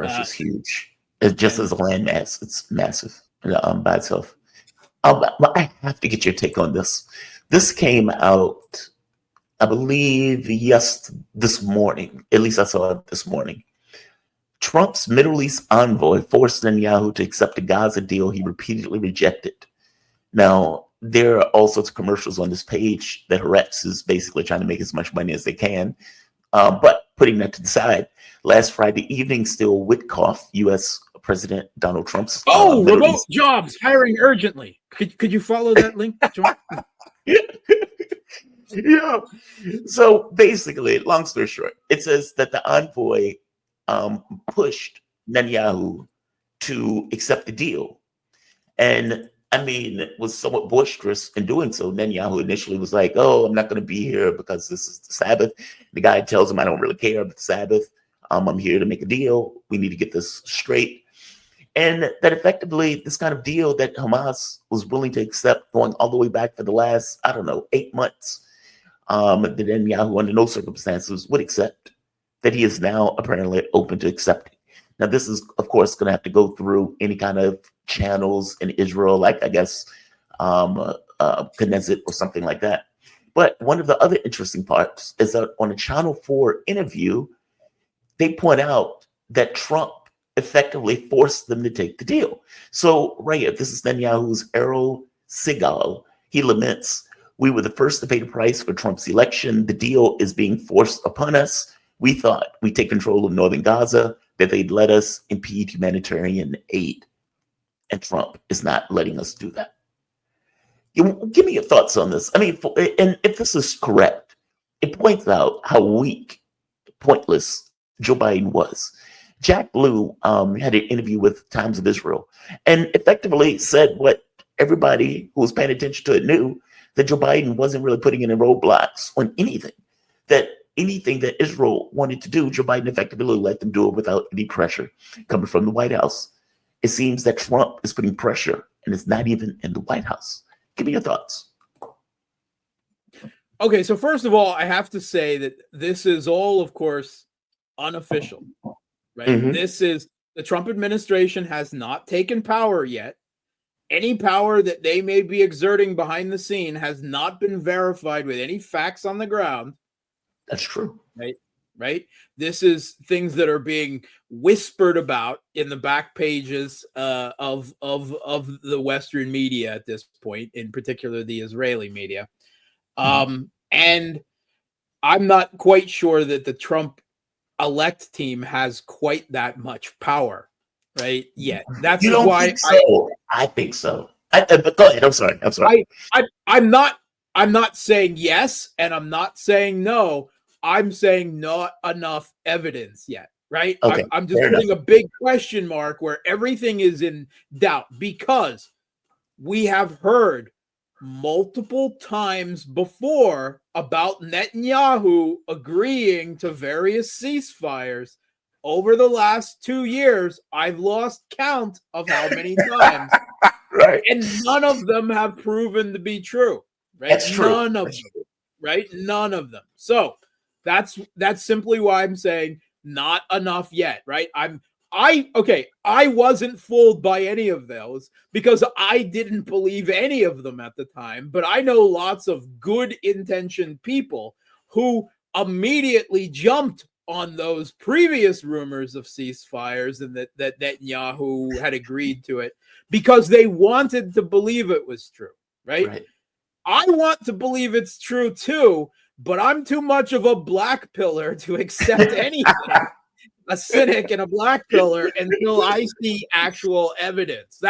is huge. It's just as a landmass, it's massive by itself. But I have to get your take on this. This came out, I believe, this morning. At least I saw it this morning. Trump's Middle East envoy forced Netanyahu to accept a Gaza deal he repeatedly rejected. Now, there are all sorts of commercials on this page that Haaretz is basically trying to make as much money as they can. But putting that to the side, last Friday evening, still Witkoff, U.S. President Donald Trump's remote jobs hiring urgently. Could you follow that link, John? Yeah. So basically, long story short, it says that the envoy pushed Netanyahu to accept the deal. And I mean, was somewhat boisterous in doing so. Netanyahu initially was like, "Oh, I'm not going to be here because this is the Sabbath." The guy tells him, "I don't really care about the Sabbath. I'm here to make a deal. We need to get this straight." And that effectively, this kind of deal that Hamas was willing to accept going all the way back for the last, 8 months, that Netanyahu under no circumstances would accept, that he is now apparently open to accepting. Now, this is, of course, going to have to go through any kind of channels in Israel, like, I guess, Knesset or something like that. But one of the other interesting parts is that on a Channel 4 interview, they point out that Trump effectively forced them to take the deal. So, right here, this is Netanyahu's Errol Sigal. He laments, "We were the first to pay the price for Trump's election. The deal is being forced upon us. We thought we'd take control of northern Gaza, that they'd let us impede humanitarian aid. And Trump is not letting us do that." Give me your thoughts on this. I mean, and if this is correct, it points out how weak, pointless Joe Biden was. Jack Blue had an interview with Times of Israel and effectively said what everybody who was paying attention to it knew, that Joe Biden wasn't really putting any roadblocks on anything. That anything that Israel wanted to do, Joe Biden effectively let them do it without any pressure coming from the White House. It seems that Trump is putting pressure and it's not even in the White House. Give me your thoughts. Okay, so first of all, I have to say that this is all, of course, unofficial, right? Mhm. This is, the Trump administration has not taken power yet. Any power that they may be exerting behind the scene has not been verified with any facts on the ground. That's true. Right? This is things that are being whispered about in the back pages of the Western media at this point, in particular the Israeli media. And I'm not quite sure that the Trump elect team has quite that much power, right? Yet. That's why think so? I think so. But go ahead. I'm sorry. I'm not saying yes, and I'm not saying no. I'm saying not enough evidence yet, right? Okay, I'm just putting a big question mark where everything is in doubt, because we have heard multiple times before about Netanyahu agreeing to various ceasefires over the last 2 years. I've lost count of how many times. Right. And none of them have proven to be true, right? That's true. None of them, right? None of them. So that's simply why I'm saying not enough yet, right? I wasn't fooled by any of those because I didn't believe any of them at the time, but I know lots of good intentioned people who immediately jumped on those previous rumors of ceasefires and that Netanyahu had agreed to it because they wanted to believe it was true, right? I want to believe it's true too, but I'm too much of a black pillar to accept anything, a cynic and a black pillar, until I see actual evidence.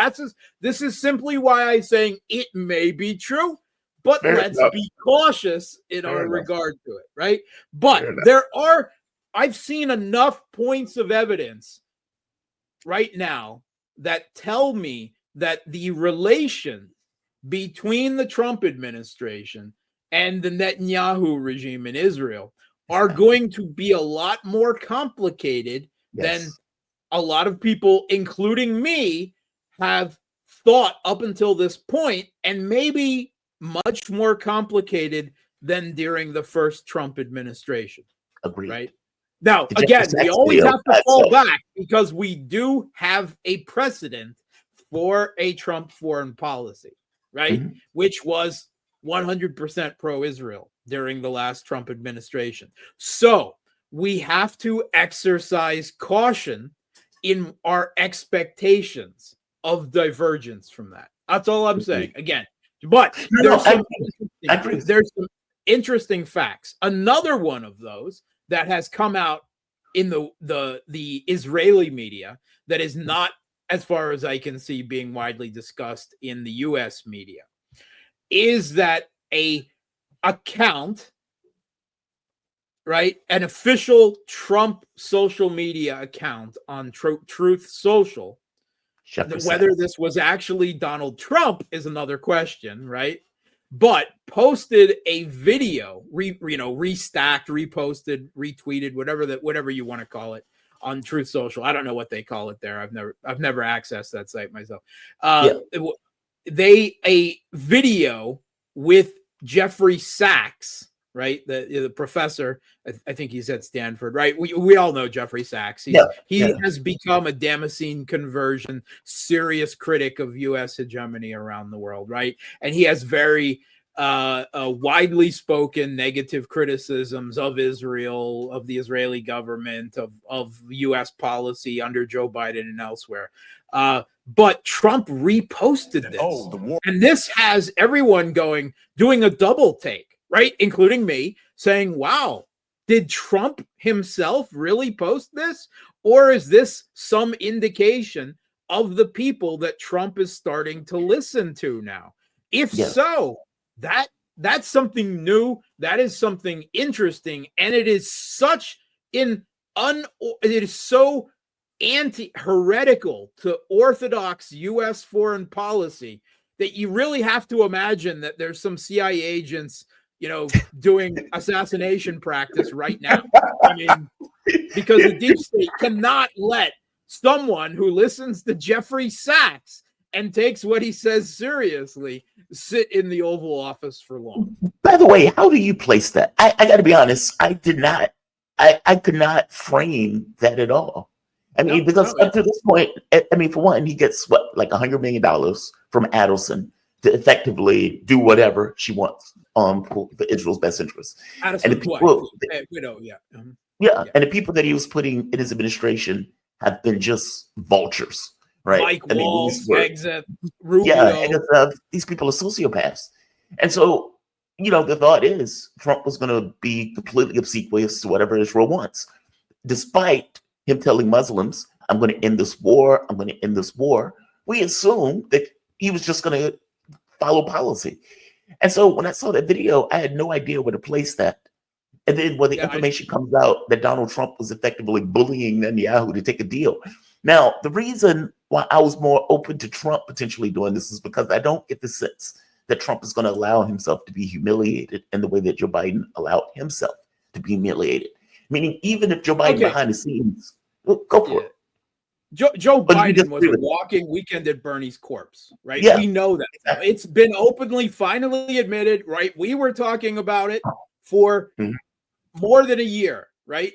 This is simply why I'm saying it may be true, but let's be cautious in our regard to it, right? But I've seen enough points of evidence right now that tell me that the relation between the Trump administration and the Netanyahu regime in Israel are going to be a lot more complicated than a lot of people, including me, have thought up until this point, and maybe much more complicated than during the first Trump administration. Agreed. Right? Now, The Jeffrey again, we Sachs always video have to by fall itself. back because we do have a precedent for a Trump foreign policy, right? Mhm. Which was 100% pro-Israel during the last Trump administration. So we have to exercise caution in our expectations of divergence from that. That's all I'm saying. Again, but No, there's some I agree. there's some interesting facts. Another one of those that has come out in the Israeli media that is not, as far as I can see, being widely discussed in the US media is that a account, right, an official Trump social media account on Truth Social, Jeffrey whether Sachs. this was actually Donald Trump is another question, right? But posted a video, restacked, reposted, retweeted, whatever you want to call it, on Truth Social. I don't know what they call it there. I've never accessed that site myself. A video with Jeffrey Sachs, right? The professor. I think he's at Stanford, right? We all know Jeffrey Sachs. He has become a Damascene conversion, serious critic of U.S. hegemony around the world, right? And he has very widely spoken negative criticisms of Israel, of the Israeli government, of U.S. policy under Joe Biden and elsewhere. But Trump reposted this. And this has everyone doing a double take, right? Including me, saying, wow, did Trump himself really post this? Or is this some indication of the people that Trump is starting to listen to now? If so, that's something new. That is something interesting. And it is such it is so anti-heretical to orthodox U.S. foreign policy that you really have to imagine that there's some CIA agents, doing assassination practice right now. I mean, because the deep state cannot let someone who listens to Jeffrey Sachs and takes what he says seriously sit in the Oval Office for long. By the way, how do you place that? I got to be honest. I could not frame that at all. I mean, because up to this point, I mean, for one, he gets like $100 million from Adelson to effectively do whatever she wants for Israel's best interests. Addison's and the people, widow, and the people that he was putting in his administration have been just vultures, right? Mike Waltz, Exit, Rubio. Yeah, these people are sociopaths, and so the thought is Trump was going to be completely obsequious to whatever Israel wants, despite him telling Muslims, I'm going to end this war. I'm going to end this war. We assumed that he was just going to follow policy. And so when I saw that video, I had no idea where to place that. And then when the information comes out that Donald Trump was effectively bullying Netanyahu to take a deal. Now, the reason why I was more open to Trump potentially doing this is because I don't get the sense that Trump is going to allow himself to be humiliated in the way that Joe Biden allowed himself to be humiliated. Meaning, even if Joe Biden behind the scenes, go for it. Joe Biden was a walking Weekend at Bernie's corpse, right? Yeah, we know that. Exactly. It's been openly, finally admitted, right? We were talking about it for more than a year, right?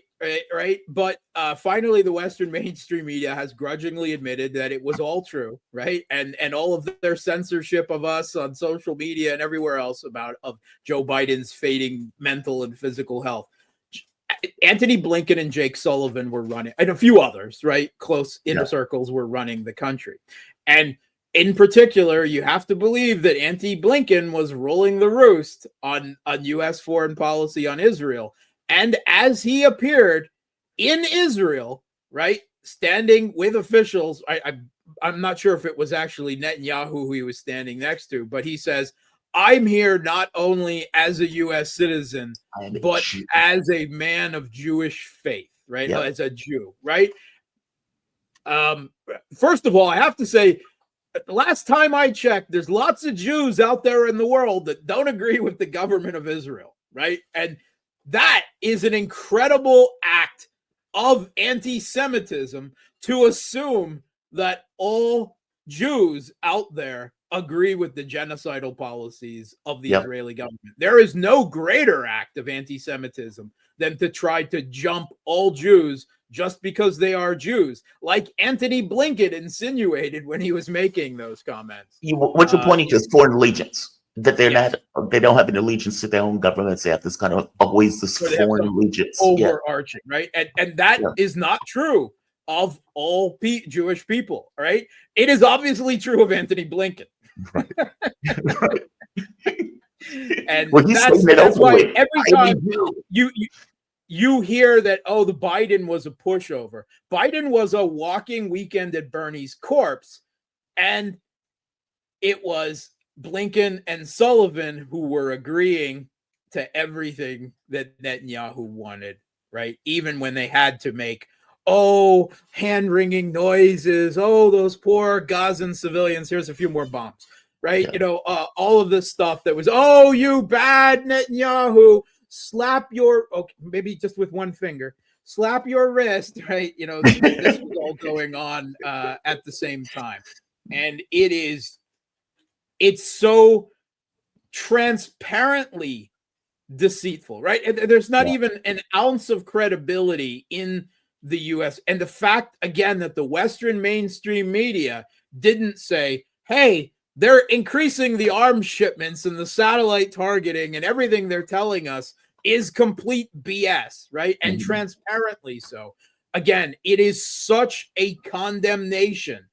Right. But finally, the Western mainstream media has grudgingly admitted that it was all true, right? And all of their censorship of us on social media and everywhere else of Joe Biden's fading mental and physical health. Anthony Blinken and Jake Sullivan were running, and a few others, right? Close inner circles were running the country. And in particular, you have to believe that Anthony Blinken was rolling the roost on U.S. foreign policy on Israel. And as he appeared in Israel, right, standing with officials, I'm not sure if it was actually Netanyahu who he was standing next to, but he says, I'm here not only as a U.S. citizen, but as a man of Jewish faith, right? Yeah. As a Jew, right? First of all, I have to say, the last time I checked, there's lots of Jews out there in the world that don't agree with the government of Israel, right? And that is an incredible act of anti-Semitism to assume that all Jews out there agree with the genocidal policies of the Yep. Israeli government. There is no greater act of anti-Semitism than to try to jump all Jews just because they are Jews, like Anthony Blinken insinuated when he was making those comments. What you're pointing to is foreign allegiance, that they're Yes. not, they don't have an allegiance to their own governments. They have this kind of always this Or they have foreign some allegiance. overarching, right? And that is not true of all Jewish people, right? It is obviously true of Anthony Blinken. Right. And well, that's why every time you hear that, oh, the Biden was a pushover. Biden was a walking Weekend at Bernie's corpse, and it was Blinken and Sullivan who were agreeing to everything that Netanyahu wanted, right? Even when they had to make, hand-wringing noises, those poor Gazan civilians, here's a few more bombs, right? Yeah. All of this stuff that was, you bad Netanyahu, slap your, maybe just with one finger, slap your wrist, right? This was all going on at the same time. And it's so transparently deceitful, right? And there's not even an ounce of credibility in the US. And the fact, again, that the Western mainstream media didn't say, hey, they're increasing the arms shipments and the satellite targeting and everything they're telling us is complete BS, right? And transparently so. Again, it is such a condemnation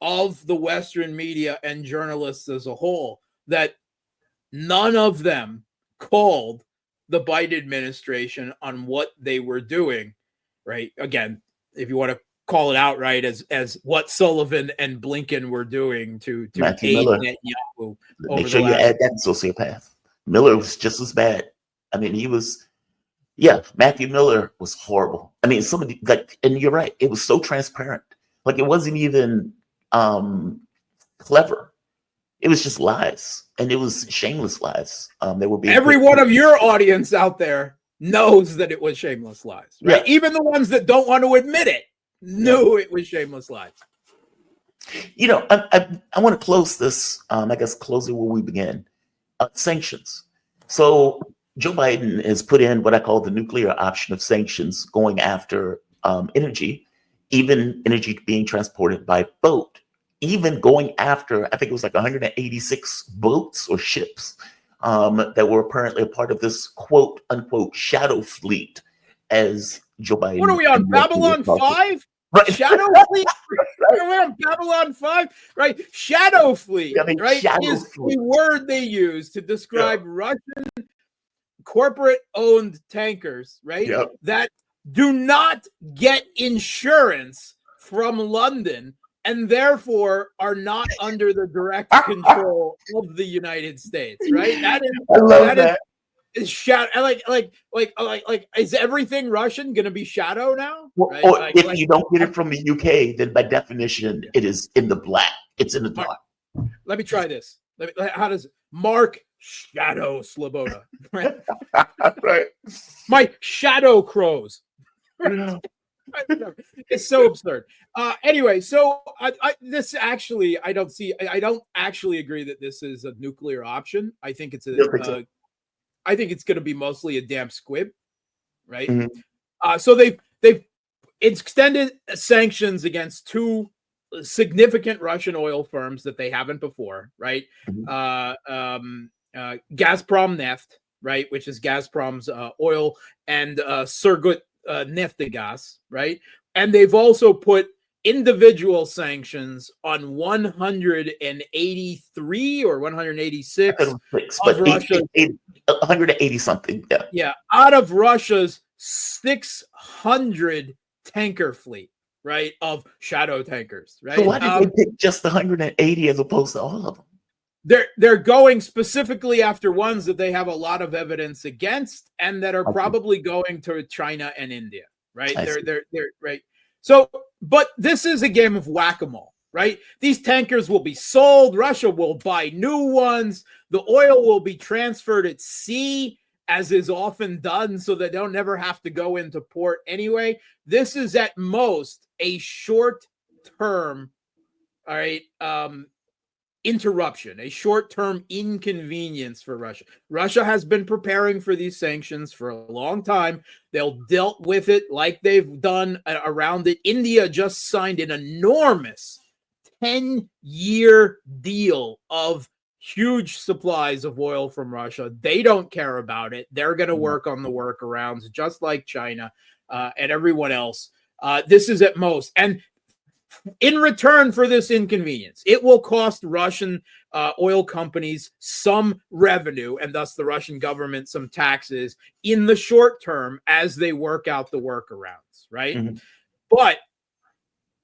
of the Western media and journalists as a whole that none of them called the Biden administration on what they were doing, right? Again, if you want to call it outright as what Sullivan and Blinken were doing to aid Netanyahu. Make sure you add that sociopath. Miller was just as bad. I mean, he was, Matthew Miller was horrible. I mean, some of the, and you're right, it was so transparent. Like, it wasn't even clever. It was just lies, and it was shameless lies. They were being every one of your audience out there knows that it was shameless lies, right? Yeah. Even the ones that don't want to admit it knew it was shameless lies. I want to close this. I guess close it where we began. Sanctions. So Joe Biden has put in what I call the nuclear option of sanctions, going after energy, even energy being transported by boat. Even going after, I think it was like 186 boats or ships that were apparently a part of this quote unquote shadow fleet, as Joe Biden. What are we on, Babylon 5? Right. Shadow fleet? Right. Are we on Babylon 5? Right. Shadow fleet, right, is the word they use to describe Russian corporate-owned tankers, right, that do not get insurance from London and therefore are not under the direct control of the United States, right? That is, I love that. Is shadow, like is everything Russian going to be shadow now? Right? Or if you don't get it from the UK, then by definition, it is in the black. It's in the dark. Let me try this. How does Mark Shadow Sleboda? Right. Right. My shadow crows. It's so absurd. Anyway, so I don't actually agree that this is a nuclear option. I think it's I think it's going to be mostly a damn squib, right? So they've extended sanctions against two significant Russian oil firms that they haven't before, right? Gazprom Neft, right, which is Gazprom's oil, and Surgut Neftegas, right? And they've also put individual sanctions on 183 or 186 of Russia. 180 something. Yeah, out of Russia's 600 tanker fleet, right, of shadow tankers, right? So why did they pick just 180 as opposed to all of them? They're going specifically after ones that they have a lot of evidence against and that are probably going to China and India, right? They're right. So, but this is a game of whack-a-mole, right? These tankers will be sold. Russia will buy new ones. The oil will be transferred at sea, as is often done, so that they'll never have to go into port anyway. This is at most a short-term, all right, interruption, a short-term inconvenience for Russia. Russia has been preparing for these sanctions for a long time. They'll dealt with it like they've done around it. India just signed an enormous 10-year deal of huge supplies of oil from Russia. They don't care about it. They're going to work on the workarounds, just like China and everyone else. This is at most. And in return for this inconvenience, it will cost Russian oil companies some revenue and thus the Russian government some taxes in the short term as they work out the workarounds, right? Mm-hmm. But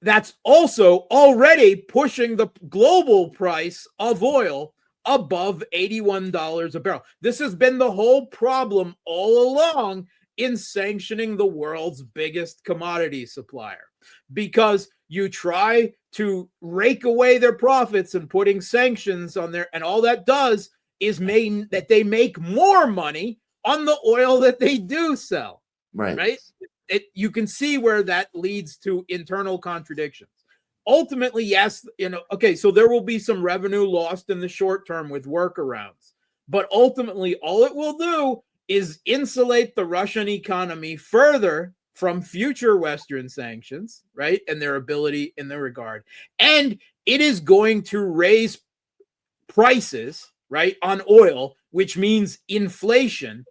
that's also already pushing the global price of oil above $81 a barrel. This has been the whole problem all along in sanctioning the world's biggest commodity supplier, because you try to rake away their profits and putting sanctions on there, and all that does is mean that they make more money on the oil that they do sell. Right? You can see where that leads to internal contradictions. Ultimately, yes, okay, so there will be some revenue lost in the short term with workarounds, but ultimately all it will do is insulate the Russian economy further from future Western sanctions, right? And their ability in the regard. And it is going to raise prices, right, on oil, which means inflation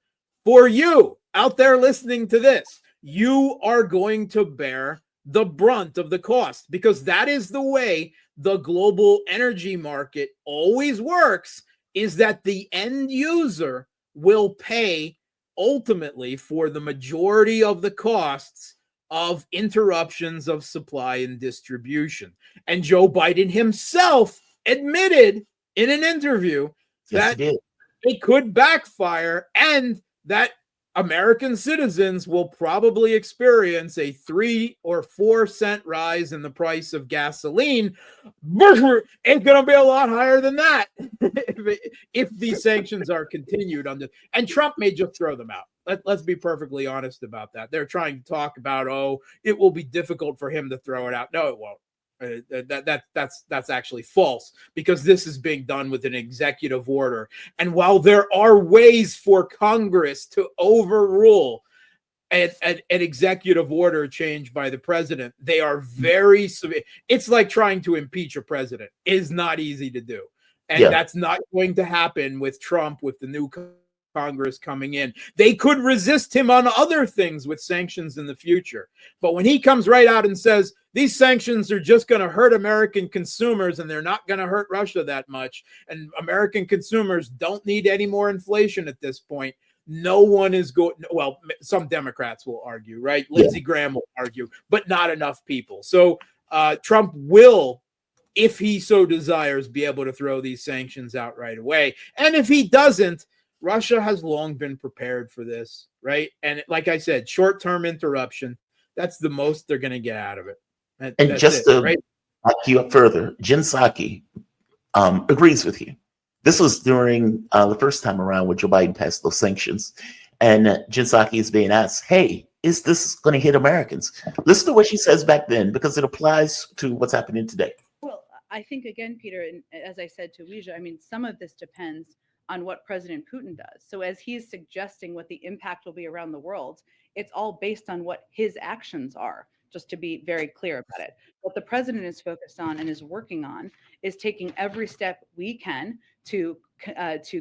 for you out there listening to this. You are going to bear the brunt of the cost, because that is the way the global energy market always works, is that the end user will pay ultimately for the majority of the costs of interruptions of supply and distribution. And Joe Biden himself admitted in an interview that it could backfire and that American citizens will probably experience a 3 or 4 cent rise in the price of gasoline. It's going to be a lot higher than that if these sanctions are continued on this. And Trump may just throw them out. Let's be perfectly honest about that. They're trying to talk about, it will be difficult for him to throw it out. No, it won't. That's actually false, because this is being done with an executive order. And while there are ways for Congress to overrule an executive order change by the president, they are very severe. It's like trying to impeach a president. It is not easy to do. And that's not going to happen with Trump, with the new Congress coming in. They could resist him on other things with sanctions in the future. But when he comes right out and says, these sanctions are just going to hurt American consumers and they're not going to hurt Russia that much, and American consumers don't need any more inflation at this point, no one is going, well, some Democrats will argue, right? Lindsey Graham will argue, but not enough people. So Trump will, if he so desires, be able to throw these sanctions out right away. And if he doesn't, Russia has long been prepared for this, right? And like I said, short-term interruption, that's the most they're going to get out of it. And just to back you up further, Jen Psaki agrees with you. This was during the first time around when Joe Biden passed those sanctions. And Jen Psaki is being asked, hey, is this going to hit Americans? Listen to what she says back then, because it applies to what's happening today. Well, I think, again, Peter, and as I said to Weijia, I mean, some of this depends on what President Putin does. So as he's suggesting what the impact will be around the world, it's all based on what his actions are, just to be very clear about it. What the president is focused on and is working on is taking every step we can to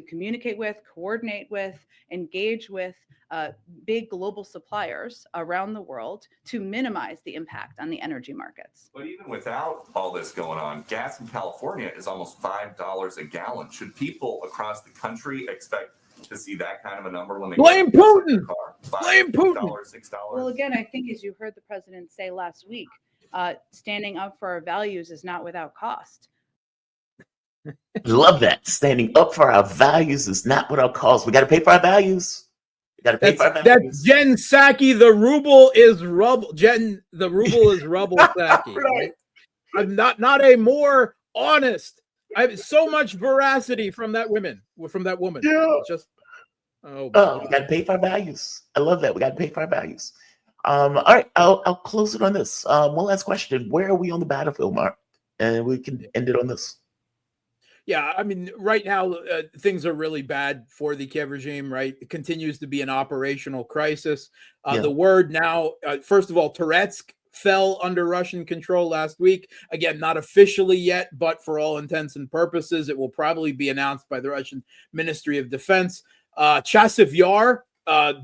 communicate with, coordinate with, engage with big global suppliers around the world to minimize the impact on the energy markets. But even without all this going on, gas in California is almost $5 a gallon. Should people across the country expect to see that kind of a number when they blame Putin? Blame Putin. $6. Well, again, I think, as you heard the president say last week, standing up for our values is not without cost. Love that. Standing up for our values is not without cost. We got to pay for our values. We got to pay for our values. That's Jen Psaki. The ruble is rubble. The ruble is rubble Psaki. Right? I'm not a more honest. I have so much veracity from that woman. Yeah. Just we got to pay for our values. I love that. We got to pay for our values. All right, I'll close it on this. One last question: where are we on the battlefield, Mark? And we can end it on this. Yeah, I mean, right now things are really bad for the Kiev regime, right? It continues to be an operational crisis. The word now, first of all, Toretsk fell under Russian control last week. Again, not officially yet, but for all intents and purposes, it will probably be announced by the Russian Ministry of Defense. Chasiv Yar,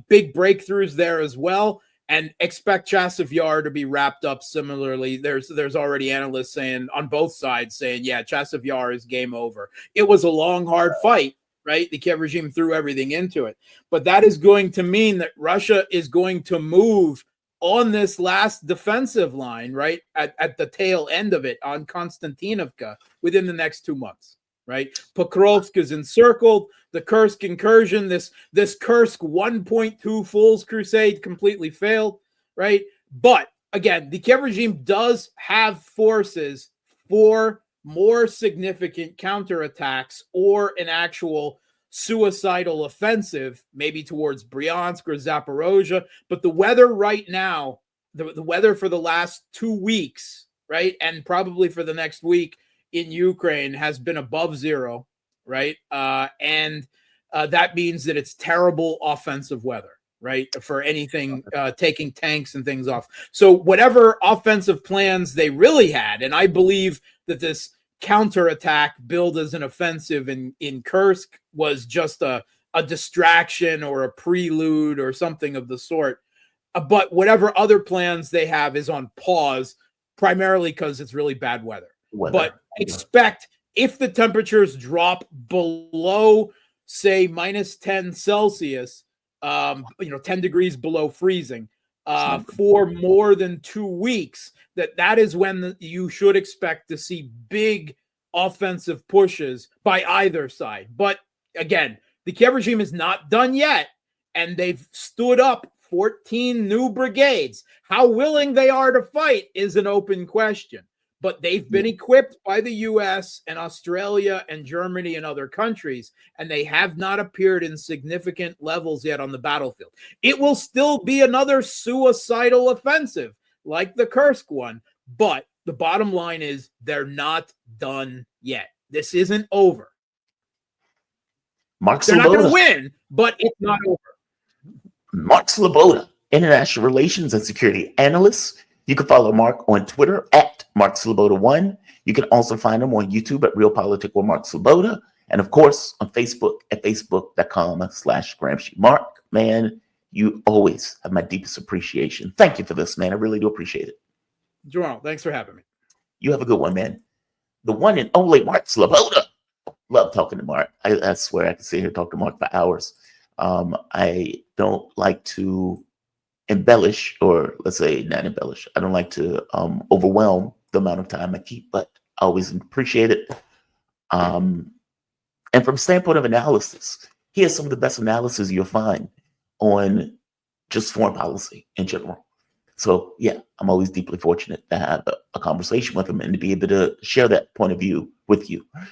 big breakthroughs there as well. And expect Chasiv Yar to be wrapped up similarly. There's already analysts saying on both sides saying, yeah, Chasiv Yar is game over. It was a long, hard fight, right? The Kiev regime threw everything into it. But that is going to mean that Russia is going to move on this last defensive line, right? At the tail end of it on Konstantinovka within the next 2 months. Right, Pokrovsk is encircled. The Kursk incursion, this Kursk 1.2 Fools Crusade, completely failed. Right, but again, the Kiev regime does have forces for more significant counterattacks or an actual suicidal offensive, maybe towards Bryansk or Zaporozhye. But the weather right now, the weather for the last 2 weeks, right, and probably for the next week in Ukraine has been above zero, right? And that means that it's terrible offensive weather, right? For anything, taking tanks and things off. So whatever offensive plans they really had, and I believe that this counterattack billed as an offensive in Kursk was just a distraction or a prelude or something of the sort. But whatever other plans they have is on pause, primarily because it's really bad weather. But expect if the temperatures drop below, say, minus 10 Celsius, 10 degrees below freezing, for more than 2 weeks, that is when you should expect to see big offensive pushes by either side. But again, the Kiev regime is not done yet, and they've stood up 14 new brigades. How willing they are to fight is an open question. But they've been equipped by the U.S. and Australia and Germany and other countries, and they have not appeared in significant levels yet on the battlefield. It will still be another suicidal offensive like the Kursk one, but the bottom line is they're not done yet. This isn't over. They're not going to win, but it's not over. Mark Sleboda, international relations and security analyst. You can follow Mark on Twitter at Mark Sleboda1. You can also find him on YouTube at Realpolitik with Mark Sleboda. And of course, on Facebook at facebook.com/Gramsci. Mark, man, you always have my deepest appreciation. Thank you for this, man. I really do appreciate it. Joel, thanks for having me. You have a good one, man. The one and only Mark Sleboda. Love talking to Mark. I swear I could sit here and talk to Mark for hours. I don't like to embellish, or let's say not embellish. I don't like to overwhelm the amount of time I keep, but I always appreciate it. And from standpoint of analysis, he has some of the best analysis you'll find on just foreign policy in general. So yeah, I'm always deeply fortunate to have a conversation with him and to be able to share that point of view with you.